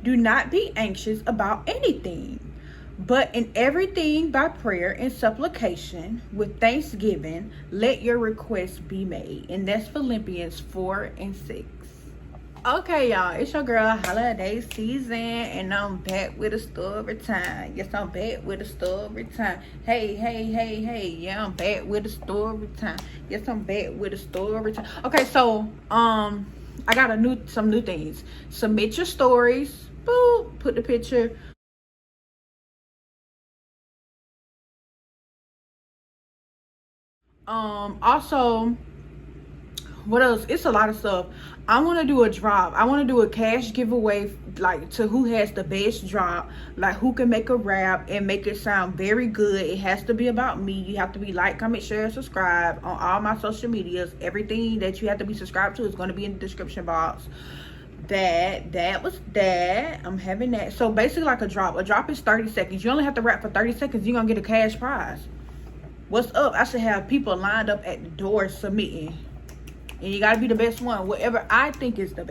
Do not be anxious about anything, but in everything by prayer and supplication with thanksgiving, let your requests be made. And that's Philippians 4:6. Okay, y'all, it's your girl holiday season, and I'm back with a story time. Yes, I'm back with a story time. Hey, yeah, I'm back with a story time. Yes, I'm back with a story time. Okay, so I got some new things. Submit your stories. Boop, put the picture. Also, what else? It's a lot of stuff. I want to do a drop. I want to do a cash giveaway, like, to who has the best drop, like who can make a rap and make it sound very good. It has to be about me. You have to be like, comment, share, subscribe on all my social medias. Everything that you have to be subscribed to is going to be in the description box. That was that. I'm having that. So basically, like a drop is 30 seconds. You only have to rap for 30 seconds. You're gonna get a cash prize. What's up? I should have people lined up at the door submitting, and you gotta be the best one. Whatever I think is the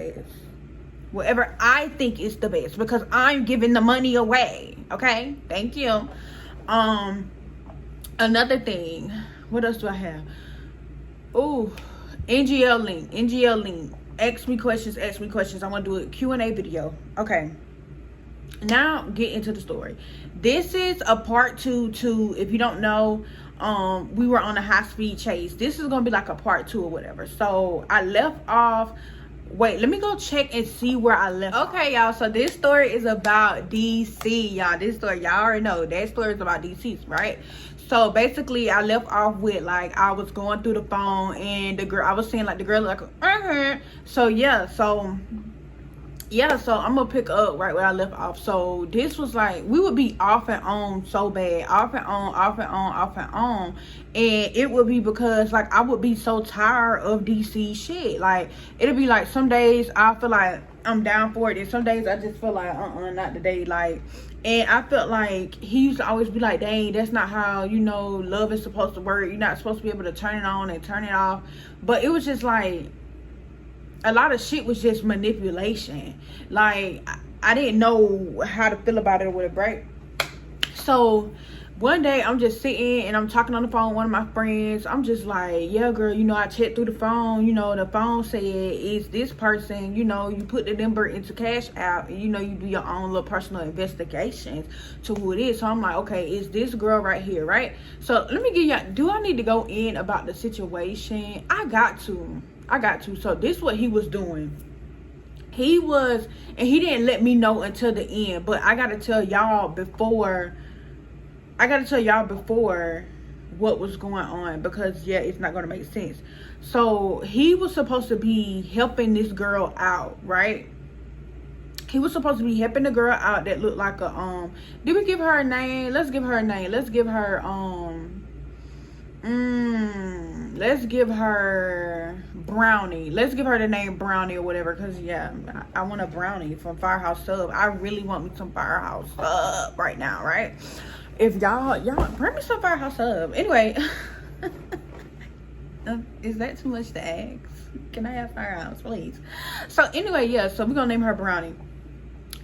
best, because I'm giving the money away. Okay, thank you. Another thing, what else do I have? Oh, NGL link. Ask me questions. I want to do a Q&A video. Okay, now get into the story. This is a part 2 to, if you don't know, we were on a high-speed chase. This is gonna be like a part 2 or whatever. So I left off, wait, let me go check and see where I left. Okay, y'all, so this story is about DC. Y'all, this story, y'all already know that story is about DC, right? So basically, I left off with, like, I was going through the phone, and the girl, I was seeing, like, the girl, like, so yeah, so I'm gonna pick up right where I left off. So this was like, we would be off and on so bad, off and on, and it would be because, like, I would be so tired of DC shit. Like, it'll be like, some days I feel like I'm down for it, and some days I just feel like not today. Like, and I felt like he used to always be like, dang, that's not how, you know, love is supposed to work. You're not supposed to be able to turn it on and turn it off. But it was just like, a lot of shit was just manipulation. Like, I didn't know how to feel about it or whatever, right? So one day I'm just sitting and I'm talking on the phone with one of my friends. I'm just like, yeah, girl, you know, I checked through the phone. You know, the phone said, is this person, you know, you put the number into Cash App, and, you know, you do your own little personal investigations to who it is. So I'm like, okay, is this girl right here, right? So let me give you, do I need to go in about the situation? I got to. So this is what he was doing. He didn't let me know until the end, but I gotta tell y'all before what was going on, because yeah, it's not gonna make sense. So he was supposed to be helping this girl out, right? He was supposed to be helping the girl out that looked like a did we give her a name? Let's give her a name. Let's give her Brownie. Let's give her the name Brownie or whatever, because yeah, I want a Brownie from Firehouse Sub. I really want me some Firehouse Sub right now, right? If y'all bring me some Firehouse Sub. Anyway, is that too much to ask? Can I have Firehouse, please? So anyway, yeah, so we're gonna name her Brownie.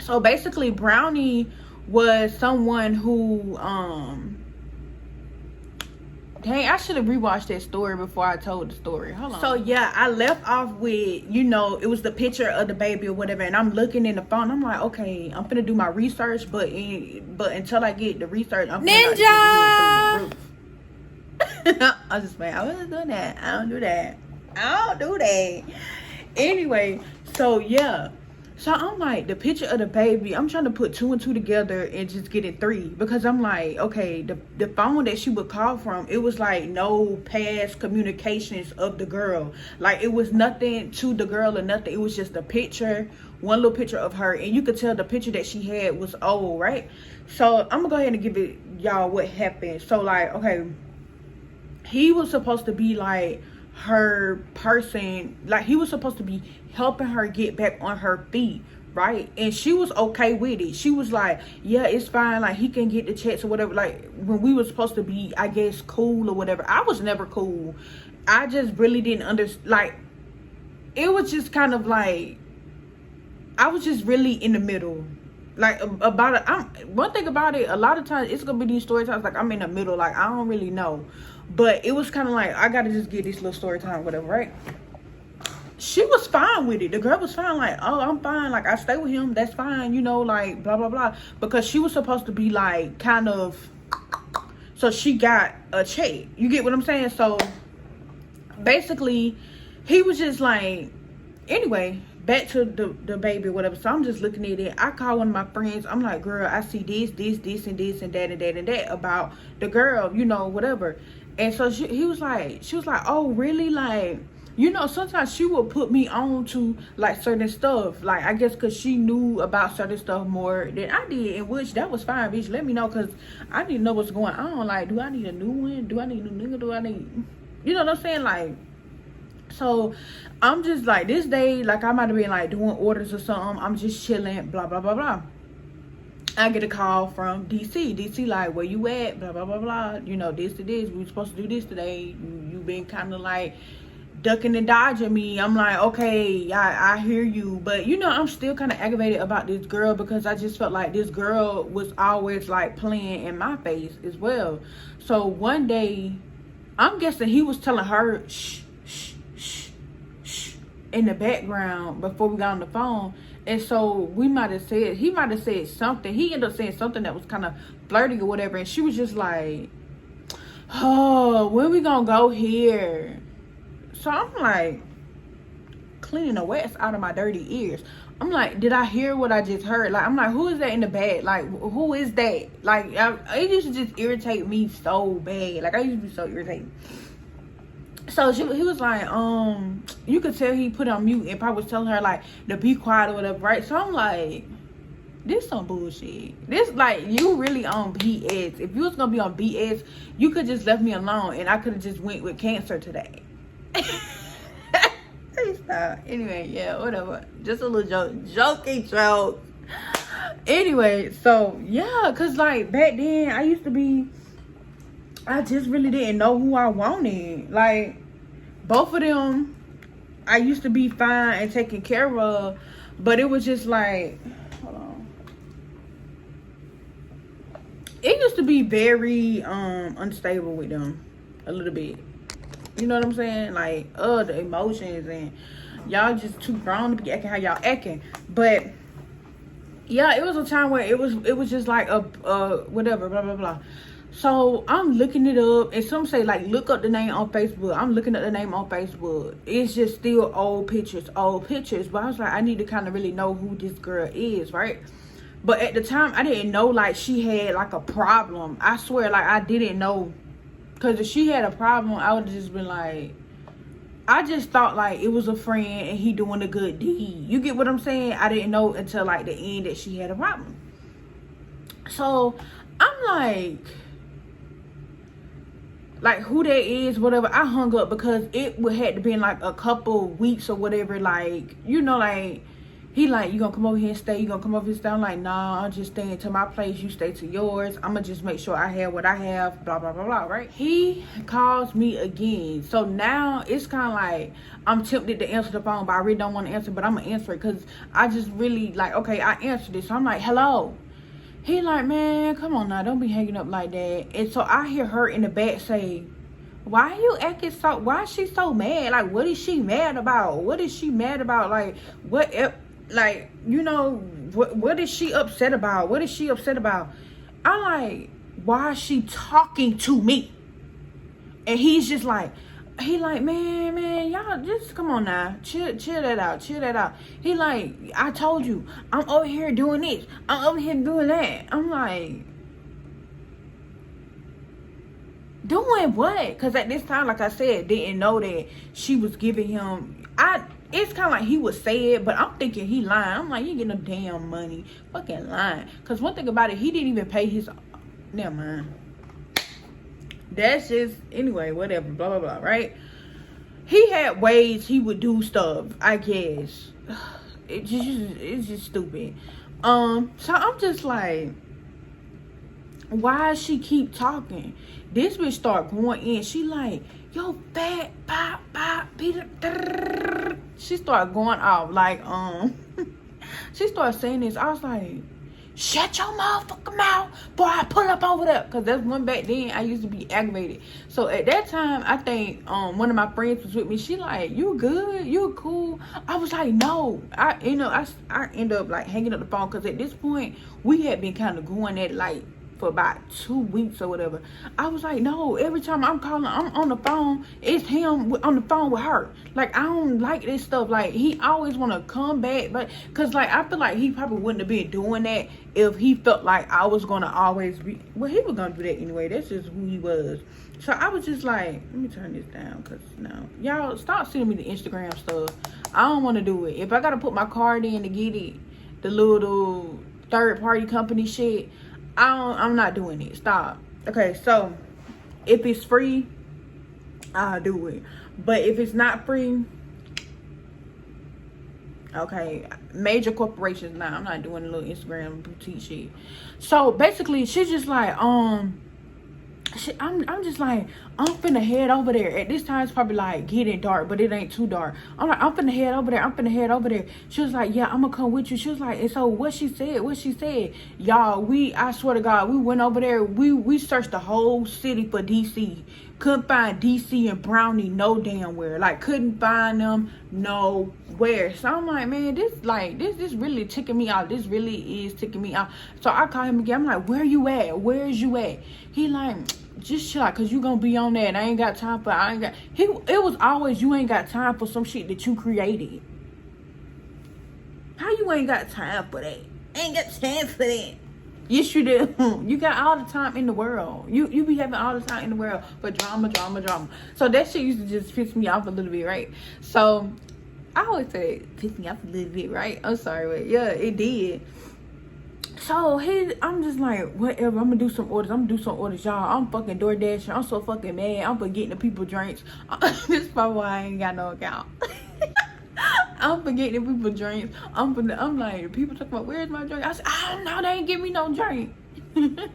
So basically, Brownie was someone who dang, I should have rewatched that story before I told the story. Hold on. So yeah, I left off with, you know, it was the picture of the baby or whatever, and I'm looking in the phone. I'm like, okay, I'm gonna do my research, but until I get the research, I'm gonna Ninja. I was just playing. I wasn't doing that. I don't do that. Anyway, so yeah. So I'm like, the picture of the baby, I'm trying to put 2 and 2 together and just get it 3. Because I'm like, okay, the phone that she would call from, it was like no past communications of the girl. Like, it was nothing to the girl or nothing. It was just a picture, one little picture of her. And you could tell the picture that she had was old, right? So I'm going to go ahead and give it y'all what happened. So, like, okay, he was supposed to be like her person, like he was supposed to be helping her get back on her feet, right? And she was okay with it. She was like, yeah, it's fine, like he can get the checks or whatever. Like, when we were supposed to be, I guess, cool or whatever. I was never cool. I just really didn't understand. Like, it was just kind of like, I was just really in the middle. Like about it, one thing about it, a lot of times it's gonna be these story times like I'm in the middle, like I don't really know. But it was kind of like I gotta just get this little story time, whatever, right? She was fine with it. The girl was fine, like, oh, I'm fine, like I stay with him, that's fine, you know, like blah blah blah. Because she was supposed to be like kind of, so she got a check. You get what I'm saying? So basically he was just like, anyway, back to the baby, whatever. So I'm just looking at it. I call one of my friends. I'm like, girl, I see this and this and that and that and that about the girl, you know, whatever. And so she was like, oh really? Like, you know, sometimes she would put me on to like certain stuff, like I guess because she knew about certain stuff more than I did, in which that was fine, bitch. Let me know, because I need to know what's going on. Like, do I need a new one? Do I need a new nigga? Do I need, you know what I'm saying? Like, so I'm just like, this day, like I might have been like doing orders or something. I'm just chilling, blah blah blah blah. I get a call from DC like, where you at, blah blah blah blah, you know, this to this, we were supposed to do this today, you been kind of like ducking and dodging me. I'm like, okay, I hear you, but you know, I'm still kind of aggravated about this girl, because I just felt like this girl was always like playing in my face as well. So one day, I'm guessing he was telling her shh shh shh shh in the background before we got on the phone. And so he might have said something. He ended up saying something that was kind of flirty or whatever, and she was just like, oh, when we gonna go here? So I'm like cleaning the wax out of my dirty ears. I'm like, did I hear what I just heard? Like, I'm like, who is that in the bed? Like, who is that? Like, it used to just irritate me so bad. Like, I used to be so irritated. So he was like, you could tell he put on mute and probably was telling her like to be quiet or whatever, right? So I'm like, this some bullshit. This, like, you really on BS. If you was gonna be on BS, you could just left me alone and I could have just went with cancer today. Stop. Anyway, yeah, whatever. Just a little jokey joke. Anyway, so yeah, cause like back then I just really didn't know who I wanted. Like, both of them, I used to be fine and taken care of, but it was just like, hold on. It used to be very unstable with them, a little bit. You know what I'm saying? Like, the emotions, and y'all just too grown to be acting how y'all acting. But yeah, it was a time where it was just like a whatever, blah blah blah. So I'm looking it up, and some say like look up the name on Facebook. I'm looking at the name on Facebook. It's just still old pictures. But I was like, I need to kind of really know who this girl is, right? But at the time, I didn't know like she had like a problem. I swear, like I didn't know, because if she had a problem, I would have just been like, I just thought like it was a friend and he doing a good deed. You get what I'm saying? I didn't know until like the end that she had a problem. So I'm like who that is, whatever. I hung up because it would had to be in like a couple weeks or whatever. Like, you know, like he like, you gonna come over here and stay? You gonna come over here and stay? I'm like, nah, I'm just staying to my place. You stay to yours. I'm gonna just make sure I have what I have. Blah blah blah blah. Right? He calls me again. So now it's kind of like I'm tempted to answer the phone, but I really don't want to answer. But I'm gonna answer it because I just really like. Okay, I answered it. So I'm like, hello. He like, man, come on now, don't be hanging up like that. And so I hear her in the back say, why are you acting so, why is she so mad? Like, what is she mad about? What is she mad about? Like, what, like, you know, what is she upset about? What is she upset about? I'm like, why is she talking to me? And he's just like, he like, man, y'all just come on now, chill that out. He like, I told you, I'm over here doing this, I'm over here doing that. I'm like, doing what? Because at this time, like I said, didn't know that she was giving him. It's kind of like he would say it, but I'm thinking he lying. I'm like, you getting no damn money, fucking lying. Because one thing about it, he didn't even pay his. Never mind. That's just, anyway, whatever, blah blah blah, right? He had ways he would do stuff, I guess. It's just stupid. So I'm just like, why she keep talking? This bitch start going in. She like, yo, fat pop she started going off like she started saying this. I was like, shut your motherfucking mouth before I pull up over there. Because that's one back then I used to be aggravated. So at that time, I think one of my friends was with me. She like, you good? You cool? I was like, no. I end up like hanging up the phone because at this point, we had been kind of going at it like for about 2 weeks or whatever. I was like, no, every time I'm calling, I'm on the phone, it's him on the phone with her. Like, I don't like this stuff. Like, he always want to come back, but because like I feel like he probably wouldn't have been doing that if he felt like I was gonna always be, well, he was gonna do that anyway. That's just who he was. So I was just like, let me turn this down, because no, y'all stop sending me the Instagram stuff. I don't want to do it. If I gotta put my card in to get it, the little third party company shit, I'm not doing it. Stop. Okay, so if it's free, I'll do it. But if it's not free, okay, major corporations, nah, I'm not doing a little Instagram boutique shit. So basically, she's just like, I'm just like, I'm finna head over there. At this time, it's probably like getting dark, but it ain't too dark. I'm like, I'm finna head over there. I'm finna head over there. She was like, yeah, I'm gonna come with you. She was like, and so what she said, y'all, I swear to God, we went over there. We searched the whole city for DC. Couldn't find DC and Brownie no damn where. Like, couldn't find them nowhere. So I'm like, man, this really ticking me out. This really is ticking me out. So I call him again. I'm like, where you at? Where's you at? He like, just chill out, cause you gonna be on that. I ain't got time for. It was always, you ain't got time for some shit that you created. How you ain't got time for that? Ain't got time for that. Yes, you do. You got all the time in the world. You be having all the time in the world for drama. So that shit used to just piss me off a little bit, right? So I always say piss me off a little bit, right? I'm sorry, but yeah, it did. So I'm just like, whatever. I'm gonna do some orders, y'all. I'm fucking DoorDashing. I'm so fucking mad. I'm forgetting the people drinks. This is probably why I ain't got no account. I'm forgetting the people drinks. I'm like, people talking about, where's my drink? I said, I don't know. They ain't give me no drink. And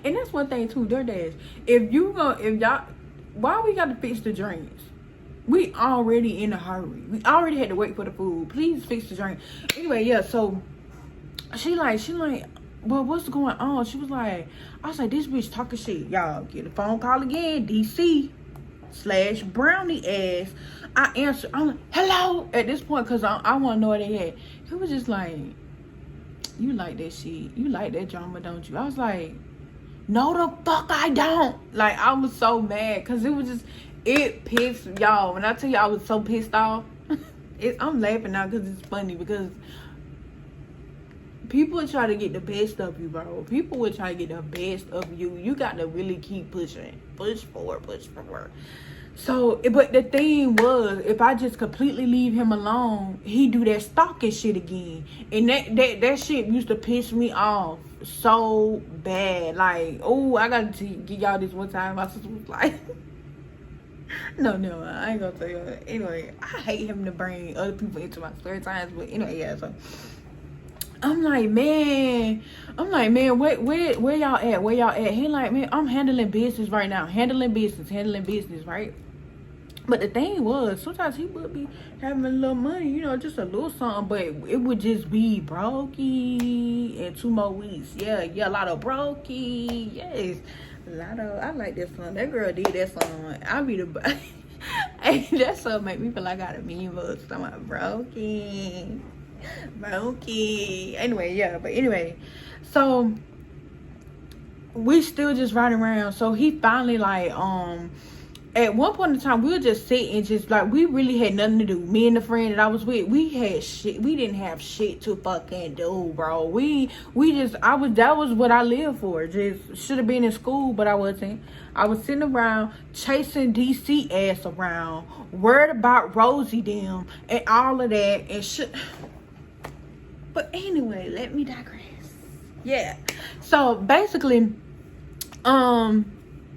that's one thing too, DoorDash. If y'all, why we got to fix the drinks? We already in a hurry. We already had to wait for the food. Please fix the drink. Anyway, yeah, so she like, well, what's going on? She was like, I was like, this bitch talking shit. Y'all get a phone call again, DC/Brownie ass. I answered. I'm like, hello, at this point, because I want to know what they had. He was just like, you like that shit. You like that drama, don't you? I was like, no the fuck I don't. Like, I was so mad because it was just, it pissed y'all. When I tell you I was so pissed off, I'm laughing now because it's funny, because people will try to get the best of you, bro. People will try to get the best of you. You got to really keep pushing. Push forward. So, but the thing was, if I just completely leave him alone, he do that stalking shit again. And that shit used to piss me off so bad. Like, oh, I got to give y'all this one time. My sister was like, no, I ain't gonna tell you. Anyway, I hate having to bring other people into my story times. But anyway, yeah, so I'm like, man, where y'all at? Where y'all at? He like, man, I'm handling business right now. Handling business, right? But the thing was, sometimes he would be having a little money, you know, just a little something, but it would just be brokey in 2 more weeks. Yeah, a lot of brokey. Yes, I like that song. That girl did that song. I be the, hey, that song make me feel like I got a meme of something about brokey. Anyway, so we still just riding around. So he finally like, at one point in time, we were just sitting, just like, we really had nothing to do. Me and the friend that I was with, we didn't have shit to fucking do, bro. That was what I lived for. Just should have been in school, but I wasn't. I was sitting around chasing DC ass around, worried about Rosie them and all of that and shit. But anyway, let me digress. Yeah. So basically,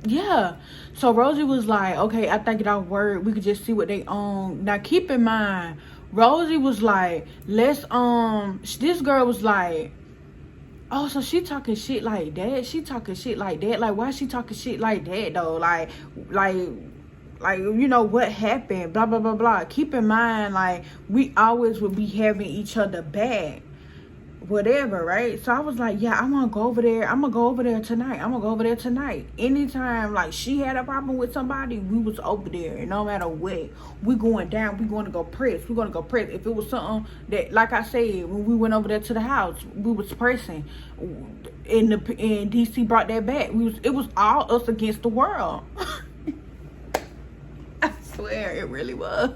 yeah. So Rosie was like, okay, I think it all work. We could just see what they own. Now keep in mind, Rosie was like, let's this girl was like, oh, so she talking shit like that? Like, why is she talking shit like that though? Like, you know, what happened? Blah, blah, blah, blah. Keep in mind, like, we always would be having each other back. whatever, right? So I was like, yeah, I'm gonna go over there. I'm gonna go over there tonight. I'm gonna go over there tonight. Anytime like she had a problem with somebody, we was over there. And no matter what, we going down. We going to go press. We gonna go press. If it was something that, like I said, when we went over there to the house, we was pressing. And DC brought that back. It was all us against the world. I swear it really was.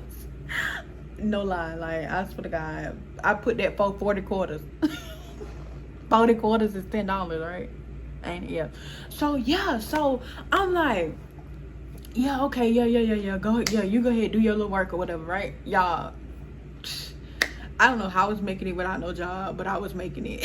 No lie, like I swear to God, I put that for 40 quarters. 40 quarters is $10, right? Ain't it? Yeah. So yeah, so I'm like, yeah, okay, yeah. Go ahead, yeah, you go ahead, do your little work or whatever, right? Y'all, I don't know how I was making it without no job, but I was making it.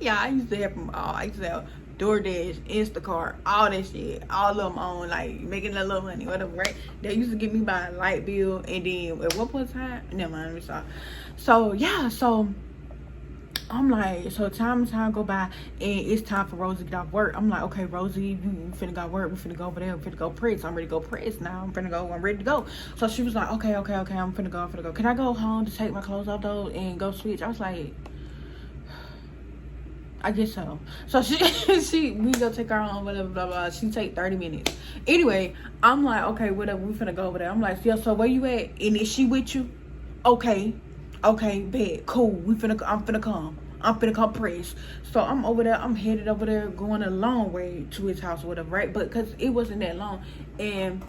Yeah, I used to have them all. I used to have DoorDash, Instacart, all that shit, all of them on, like, making a little money, whatever, right? They used to get me by a light bill, and then at one point in time, never mind, I'm sorry. So, yeah, so I'm like, so time go by, and it's time for Rosie to get off work. I'm like, okay, Rosie, you finna go work, we finna go over there, we finna go press. I'm ready to go press now. I'm ready to go. So she was like, okay, I'm finna go. Can I go home to take my clothes off though and go switch? I was like, I guess so. So we go take her home, whatever, blah, blah. She take 30 minutes. Anyway, I'm like, okay, whatever, we finna go over there. I'm like, yeah, so where you at? And is she with you? Okay, bet, cool. I'm finna come press. So I'm over there, I'm headed over there, going a long way to his house or whatever, right? But cause it wasn't that long. And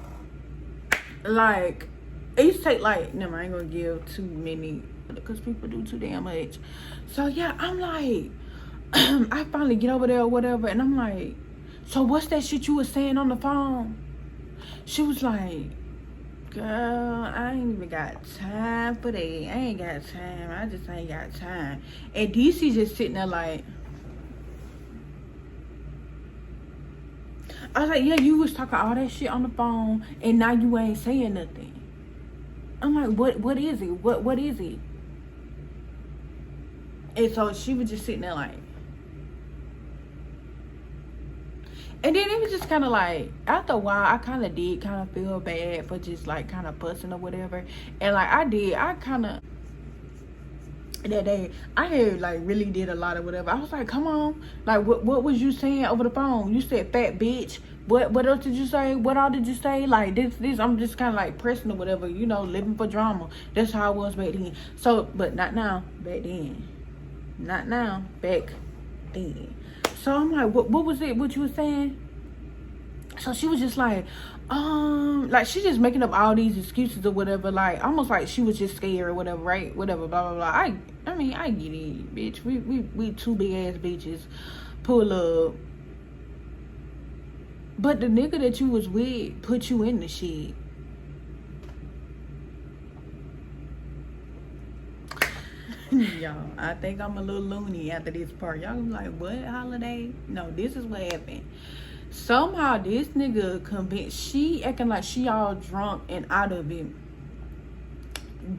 like, it used to take like, never, I ain't gonna give too many, because people do too damn much. So yeah, I'm like, I finally get over there or whatever, and I'm like, so what's that shit you was saying on the phone? She was like, girl, I ain't even got time for that. I ain't got time. I just ain't got time. And DC just sitting there like, I was like, yeah, you was talking all that shit on the phone, and now you ain't saying nothing. I'm like, what is it? What is it? And so she was just sitting there like, and then it was just kind of like, after a while, I kind of did kind of feel bad for just like kind of fussing or whatever. And like I kind of, that day, I had like really did a lot of whatever. I was like, come on. Like, what was you saying over the phone? You said fat bitch. What else did you say? What all did you say? Like this, I'm just kind of like pressing or whatever, you know, living for drama. That's how I was back then. So, but not now, back then. Not now, back then. So I'm like, what was it? What you were saying? So she was just like she just making up all these excuses or whatever, like almost like she was just scared or whatever, right? Whatever, blah blah blah. I mean, I get it, bitch. We two big ass bitches pull up. But the nigga that you was with put you in the shit. Y'all, I think I'm a little loony after this part. Y'all like, what holiday? No, this is what happened. Somehow this nigga convinced, she acting like she all drunk and out of it.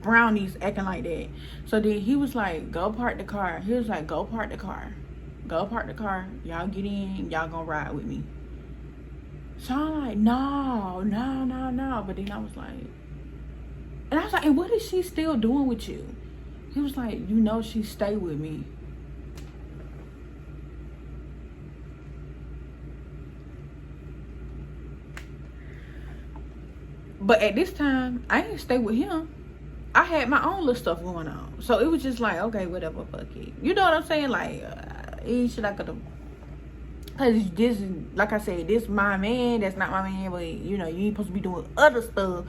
Brownies acting like that. So then he was like, go park the car. He was like, go park the car. Go park the car. Y'all get in. Y'all gonna ride with me. So I'm like, no. But then I was like, and what is she still doing with you? He was like, you know she stay with me. But at this time, I didn't stay with him. I had my own little stuff going on. So it was just like, okay, whatever, fuck it. You know what I'm saying? Like, shit I could've, cause this is, like I said, this my man, that's not my man, but you know, you ain't supposed to be doing other stuff.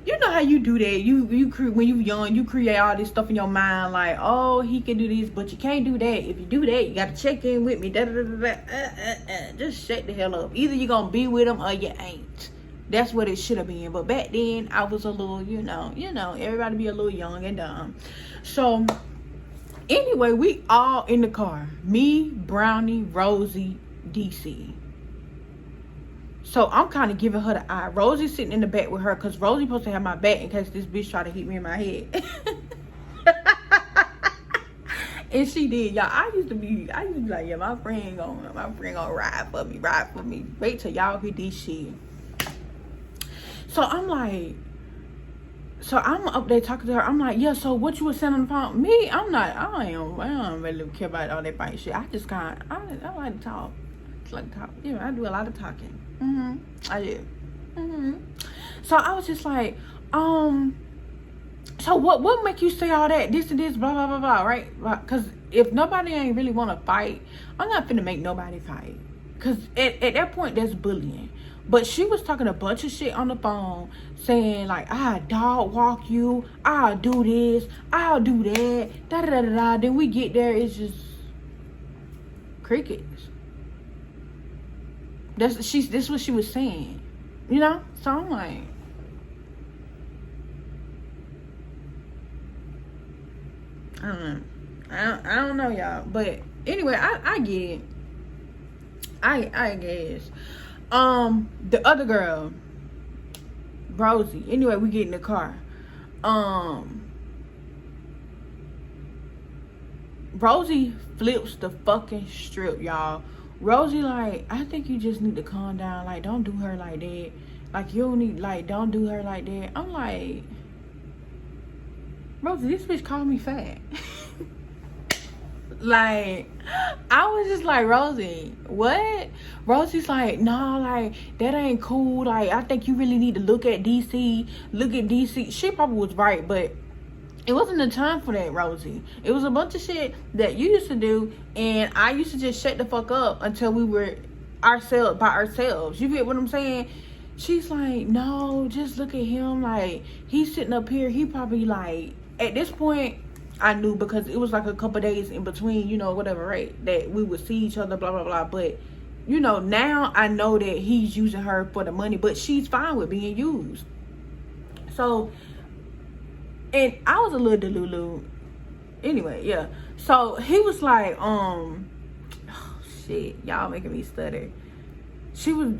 You know how you do that. You when you young, you create all this stuff in your mind, like, oh, he can do this, but you can't do that. If you do that, you gotta check in with me. Just shut the hell up. Either you gonna be with him or you ain't. That's what it should have been. But back then, I was a little, you know, everybody be a little young and dumb. So anyway, we all in the car. Me, Brownie, Rosie, DC. So I'm kind of giving her the eye. Rosie's sitting in the back with her, because Rosie supposed to have my back in case this bitch try to hit me in my head. And she did, y'all. I used to be like, yeah, my friend gonna ride for me. Wait till y'all hear this shit. So I'm like, So I'm up there talking to her. I'm like, yeah, so what you was saying on the phone? Me, I don't really care about all that fight shit. I just I like to talk. I like to talk. Yeah, I do a lot of talking. I do. So I was just like, so what make you say all that? This and this, blah, blah, blah, blah, right? Because if nobody ain't really want to fight, I'm not finna make nobody fight. Because at that point, that's bullying. But she was talking a bunch of shit on the phone, saying like, I'll dog walk you, I'll do this, I'll do that, da da da da da. Then we get there, it's just crickets. This what she was saying, you know? So I'm like, I don't know, y'all. But anyway, I get it. I guess. The other girl, Rosie. Anyway, we get in the car. Rosie flips the fucking strip, y'all. Rosie like, I think you just need to calm down. Like, don't do her like that. Like, you don't need, like, don't do her like that. I'm like, Rosie, this bitch called me fat. Like, I was just like, Rosie, what? Rosie's like, no, like, that ain't cool. Like, I think you really need to look at DC. Look at DC. She probably was right, but it wasn't the time for that, Rosie. It was a bunch of shit that you used to do, and I used to just shut the fuck up until we were by ourselves. You get what I'm saying? She's like, no, just look at him. Like, he's sitting up here. He probably like, at this point, I knew because it was like a couple days in between, you know, whatever, right? That we would see each other, blah, blah, blah. But, you know, now I know that he's using her for the money, but she's fine with being used. So, and I was a little delulu. Anyway, yeah. So he was like, oh, shit, y'all making me stutter. He was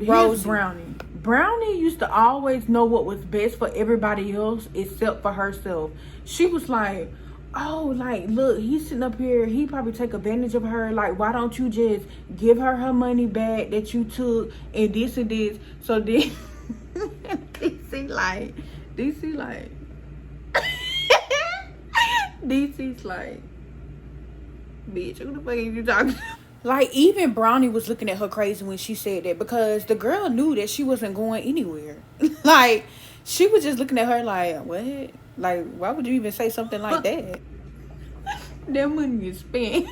Brownie. Brownie used to always know what was best for everybody else except for herself. She was like, oh, like, look, he's sitting up here. He probably take advantage of her. Like, why don't you just give her money back that you took and this and this? So then DC like, DC's like, bitch, who the fuck are you talking to? Like, even Brownie was looking at her crazy when she said that, because the girl knew that she wasn't going anywhere. Like, she was just looking at her like, what? Like, why would you even say something like that? That money is spent.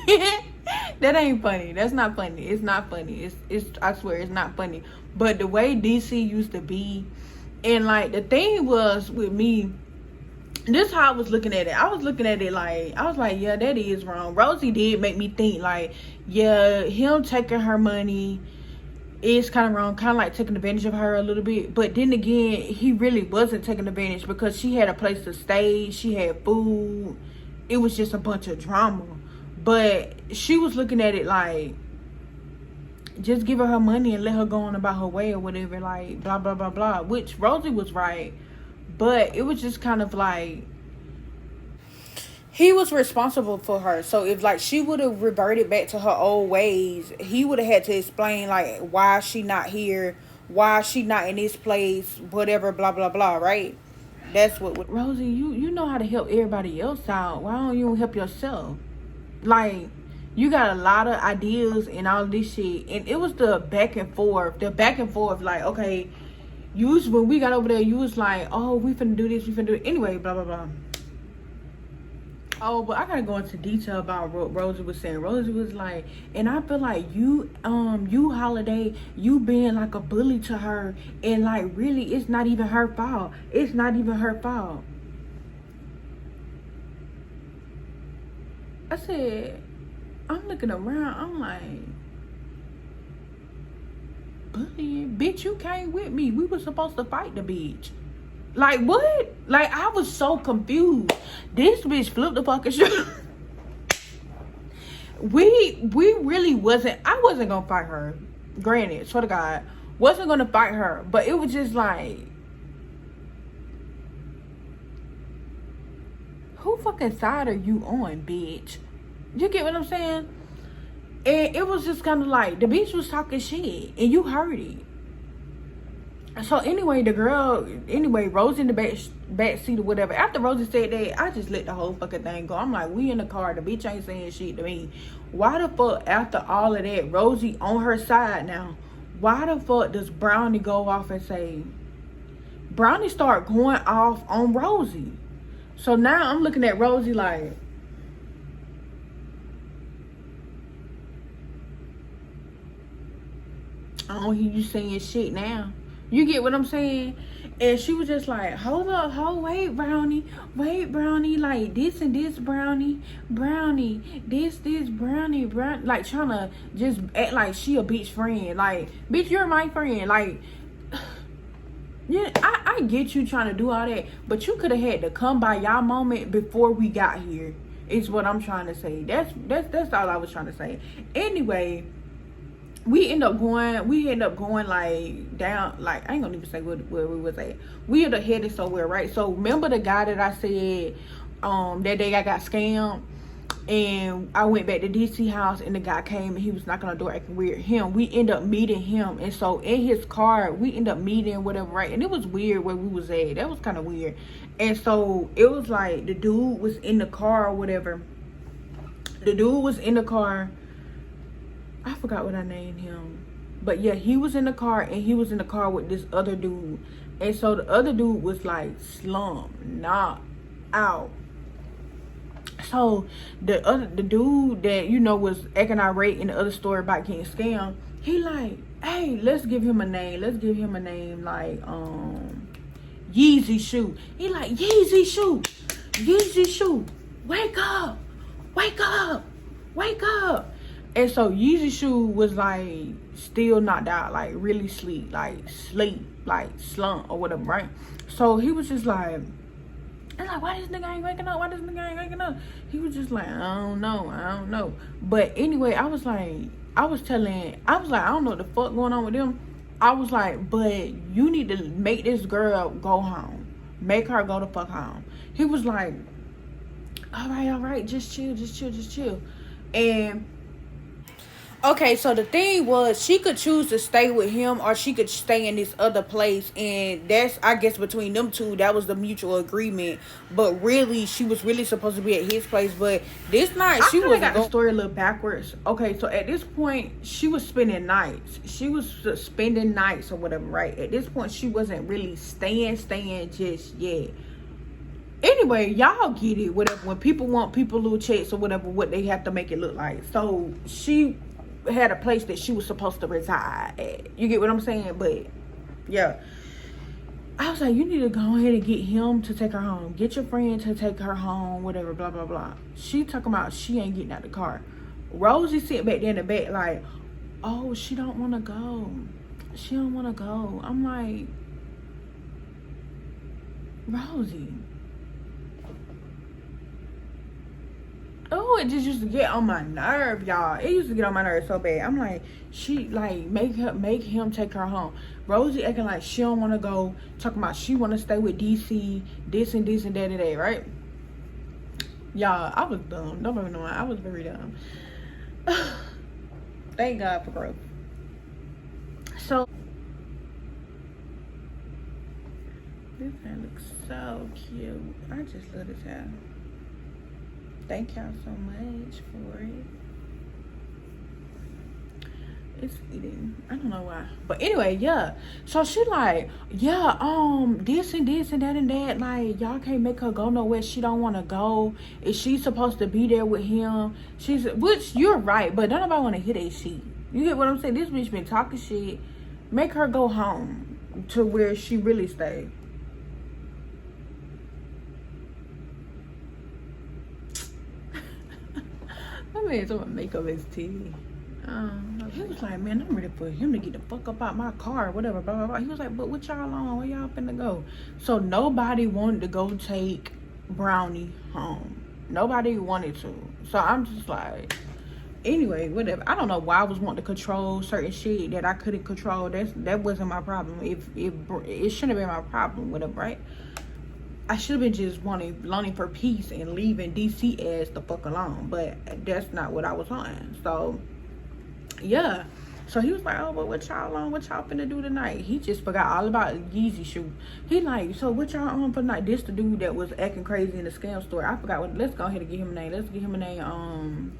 That ain't funny. That's not funny. It's not funny. It's I swear it's not funny. But the way DC used to be, and like the thing was with me, this is how I was looking at it. I was looking at it like, I was like, yeah, that is wrong. Rosie did make me think like, yeah, him taking her money is kind of wrong, kind of like taking advantage of her a little bit. But then again, he really wasn't taking advantage, because she had a place to stay, she had food. It was just a bunch of drama. But she was looking at it like, just give her money and let her go on about her way or whatever, like blah blah blah blah, which Rosie was right. But it was just kind of like, he was responsible for her. So if like she would have reverted back to her old ways, he would have had to explain like why she not here, why she not in this place, whatever, blah blah blah, right? That's what Rosie, you know how to help everybody else out. Why don't you help yourself? Like, you got a lot of ideas and all this shit. And it was the back and forth, like, okay, when we got over there, you was like, oh, we finna do this, we finna do it. Anyway, blah, blah, blah. Oh, but I gotta go into detail about what Rosie was saying. Rosie was like, and I feel like you Holiday, you being like a bully to her. And like, really, it's not even her fault. It's not even her fault. I said, I'm looking around, I'm like, bullying? Bitch, you came with me. We were supposed to fight the bitch. Like, what? Like, I was so confused. This bitch flipped the fucking shit. We really wasn't, I wasn't gonna fight her. Granted, swear to God, wasn't gonna fight her. But it was just like, who fucking side are you on, bitch? You get what I'm saying? And it was just kind of like, the bitch was talking shit, and you heard it. So anyway, Rose in the back seat or whatever. After Rosie said that, I just let the whole fucking thing go. I'm like, we in the car, the bitch ain't saying shit to me. Why the fuck, after all of that, Rosie on her side now, why the fuck does Brownie go off and say, Brownie start going off on Rosie? So now I'm looking at Rosie like, I don't hear you saying shit now. You get what I'm saying? And she was just like, hold up, wait, Brownie, like this and this, Brownie, this, Brownie, like trying to just act like she a bitch friend. Like, bitch, you're my friend. Like, yeah, I get you trying to do all that, but you could have had to come by y'all moment before we got here, is what I'm trying to say. That's all I was trying to say. Anyway, we end up going like down, like I ain't gonna even say where we was at. We ended up headed somewhere, right? So remember the guy that I said that day I got scammed, and I went back to DC house and the guy came and he was knocking on the door acting weird. We end up meeting him, and so in his car we end up meeting whatever, right? And it was weird where we was at. That was kind of weird. And so it was like the dude was in the car or whatever. The dude was in the car. I forgot what I named him, but yeah, he was in the car, and he was in the car with this other dude. And so the other dude was like slumped, knocked out. So the dude that, you know, was acting irate in the other story about getting scammed, he like, hey, let's give him a name like Yeezy Shoe. He like, Yeezy Shoe, wake up. And so Yeezy Shoe was like still knocked out, like really sleep, like slump or whatever, right? So he was just like, and like, why this nigga ain't waking up? He was just like, I don't know. But anyway, I was like, I don't know what the fuck going on with them. I was like, but you need to make this girl go home. Make her go the fuck home. He was like, all right, just chill. And okay, so the thing was, she could choose to stay with him or she could stay in this other place. And that's, I guess, between them two, that was the mutual agreement. But really, she was really supposed to be at his place. But this night, she was got the story a little backwards. Okay, so at this point, she was spending nights. Or whatever, right? At this point, she wasn't really staying just yet. Anyway, y'all get it, whatever. When people want people little checks or whatever, what they have to make it look like. So she had a place that she was supposed to reside at. You get what I'm saying? But yeah, I was like, you need to go ahead and get him to take her home. Get your friend to take her home, whatever, blah, blah, blah. She talking about she ain't getting out the car. Rosie sitting back there in the back like, oh, she don't want to go. I'm like, Rosie. Oh, it just used to get on my nerve, y'all. It used to get on my nerve so bad. I'm like, she like make him take her home. Rosie acting like she don't want to go. Talking about she want to stay with DC. This and that, right? Y'all, I was dumb. Don't even know. I was very dumb. Thank God for growth. So this hair looks so cute. I just love this hair. Thank y'all so much for it. It's eating. I don't know why. But anyway, yeah. So she like, yeah, this and that. Like, y'all can't make her go nowhere she don't want to go. Is she supposed to be there with him? Which you're right, but don't nobody want to hear that shit. You get what I'm saying? This bitch been talking shit. Make her go home to where she really stay. Man, someone make up his TV. He was like, man, I'm ready for him to get the fuck up out my car, whatever, blah, blah, blah. He was like, but what y'all on? Where y'all finna go? So nobody wanted to go take Brownie home. Nobody wanted to. So I'm just like, anyway, whatever. I don't know why I was wanting to control certain shit that I couldn't control. That wasn't my problem. If it shouldn't have been my problem, whatever, right? I should have been just longing for peace and leaving DC as the fuck alone. But that's not what I was on. So, yeah. So he was like, oh, but what y'all on? What y'all finna do tonight? He just forgot all about Yeezy shoe. He like, so what y'all on for tonight? This the dude that was acting crazy in the scam store. I forgot what. Let's go ahead and give him a name. Let's give him a name.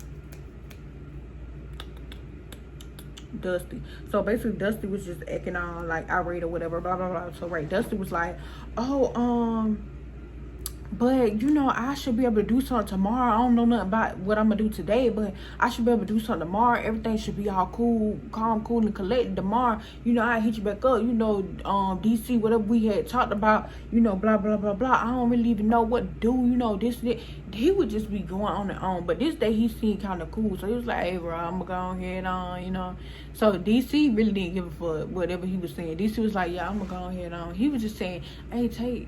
Dusty. So basically Dusty was just acting on like irate or whatever, blah blah blah. So right, Dusty was like, oh, but you know, I should be able to do something tomorrow. I don't know nothing about what I'm gonna do today, but I should be able to do something tomorrow. Everything should be all cool, calm, cool, and collected tomorrow. You know, I hit you back up. You know, DC, whatever we had talked about. You know, blah blah blah blah. I don't really even know what to do. You know, this. He would just be going on and on. But this day he seemed kind of cool, so he was like, "Hey, bro, I'm gonna go ahead on." You know, so DC really didn't give a fuck whatever he was saying. DC was like, "Yeah, I'm gonna go ahead on." He was just saying, "Hey, take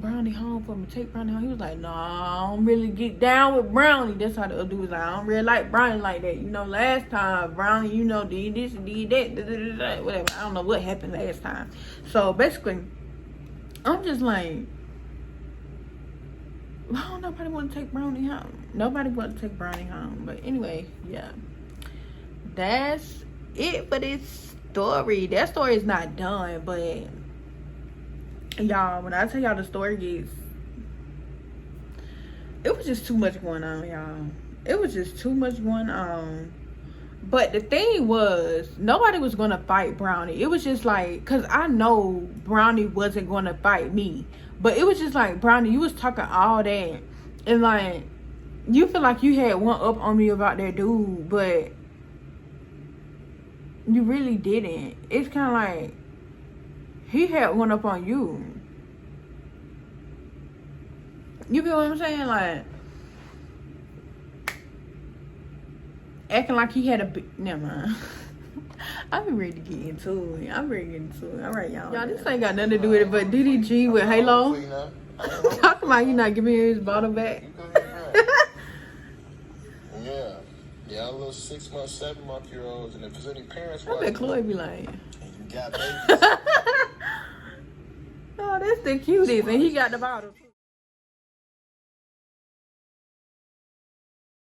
Brownie home for me. Take Brownie home." He was like, "No, I don't really get down with Brownie." That's how the other dude was like, "I don't really like Brownie like that. You know, last time Brownie, you know, did this and did that, whatever. I don't know what happened last time." So basically, I'm just like, why don't nobody want to take Brownie home? Nobody want to take Brownie home. But anyway, yeah, that's it for this story. That story is not done, but y'all, when I tell y'all the story gets, it was just too much going on, y'all. It was just too much going on. But the thing was, nobody was gonna fight Brownie. It was just like, cause I know Brownie wasn't gonna fight me, but it was just like, Brownie, you was talking all that, and like, you feel like you had one up on me about that dude, but you really didn't. It's kind of like, he had one up on you. You feel what I'm saying? Like, acting like he had a big... Never mind. I'm ready to get into it. I'm ready to get into it. All right, y'all. Y'all, this ain't got nothing to do with it, but DDG with Halo. Talking about you not giving him his bottle back. Yeah. Yeah, a little 6 month, 7 month year olds. And if there's any parents... I bet Chloe be like... And you got babies. Oh, that's the cutest. And he got the bottle.